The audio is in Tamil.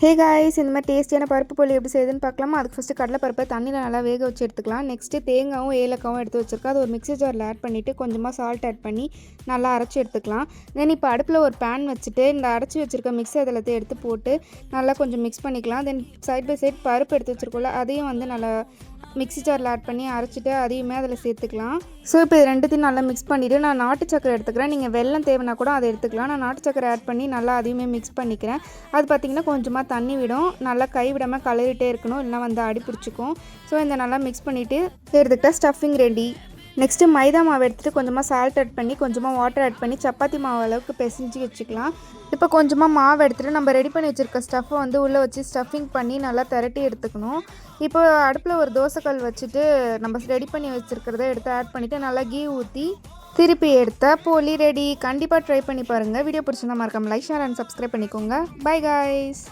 ஹே காய்ஸ், இந்த மாதிரி டேஸ்டியான பருப்பு போலி எப்படி செய்யுதுன்னு பார்க்கலாமா? அதுக்கு ஃபஸ்ட்டு கடலை பருப்பை தண்ணியில் நல்லா வேக வச்சு எடுத்துக்கலாம். நெக்ஸ்ட்டு தேங்காயும் ஏலக்காவும் எடுத்து வச்சுருக்கேன். அது ஒரு மிக்ஸி ஜாரில் ஆட் பண்ணிவிட்டு கொஞ்சமாக சால்ட் ஆட் பண்ணி நல்லா அரைச்சி எடுத்துக்கலாம். தென் இப்போ அடுப்பில் ஒரு பேன் வச்சுட்டு இந்த அரைச்சி வச்சுருக்க மிக்ஸி எல்லாத்தையும் எடுத்து போட்டு நல்லா கொஞ்சம் மிக்ஸ் பண்ணிக்கலாம். தென் சைட் பை சைட் பருப்பு எடுத்து வச்சுருக்கோம்ல, அதையும் வந்து நல்லா மிக்ஸி ஜாரில் ஆட் பண்ணி அரைச்சிட்டு அதையுமே அதில் சேர்த்துக்கலாம். ஸோ இப்போ இது ரெண்டுத்தையும் நல்லா மிக்ஸ் பண்ணிவிட்டு நான் நாட்டு சக்கரை எடுத்துக்கிறேன். நீங்கள் வெல்லம் தேவைன்னா கூட அதை எடுத்துக்கலாம். நான் நாட்டு சக்கரை ஆட் பண்ணி நல்லா அதையுமே மிக்ஸ் பண்ணிக்கிறேன். அது பார்த்திங்கன்னா கொஞ்சமாக தண்ணி விடும். நல்லா கைவிடாமல் கலரிட்டே இருக்கணும், இல்லைனா வந்து அடி பிடிச்சிக்கும். ஸோ இந்த நல்லா மிக்ஸ் பண்ணிவிட்டு எடுத்துக்கிட்டால் ஸ்டஃபிங் ரெடி. நெக்ஸ்ட்டு மைதா மாவு எடுத்துகிட்டு கொஞ்சமாக சால்ட் ஆட் பண்ணி கொஞ்சமாக வாட்டர் ஆட் பண்ணி சப்பாத்தி மாவு அளவுக்கு பிசைஞ்சு வச்சுக்கலாம். இப்போ கொஞ்சமாக மாவு எடுத்துகிட்டு நம்ம ரெடி பண்ணி வச்சுருக்க ஸ்டஃப்பை வந்து உள்ளே வச்சு ஸ்டஃபிங் பண்ணி நல்லா திரட்டி எடுத்துக்கணும். இப்போ அடுப்பில் ஒரு தோசைக்கல் வச்சுட்டு நம்ம ரெடி பண்ணி வச்சுருக்கிறத எடுத்து ஆட் பண்ணிவிட்டு நல்லா கீ ஊற்றி திருப்பி எடுத்தால் போலி ரெடி. கண்டிப்பாக ட்ரை பண்ணி பாருங்கள். வீடியோ பிடிச்சிருந்தா மறக்காம லைக், ஷேர் அண்ட் சப்ஸ்கிரைப் பண்ணிக்கோங்க. By guys.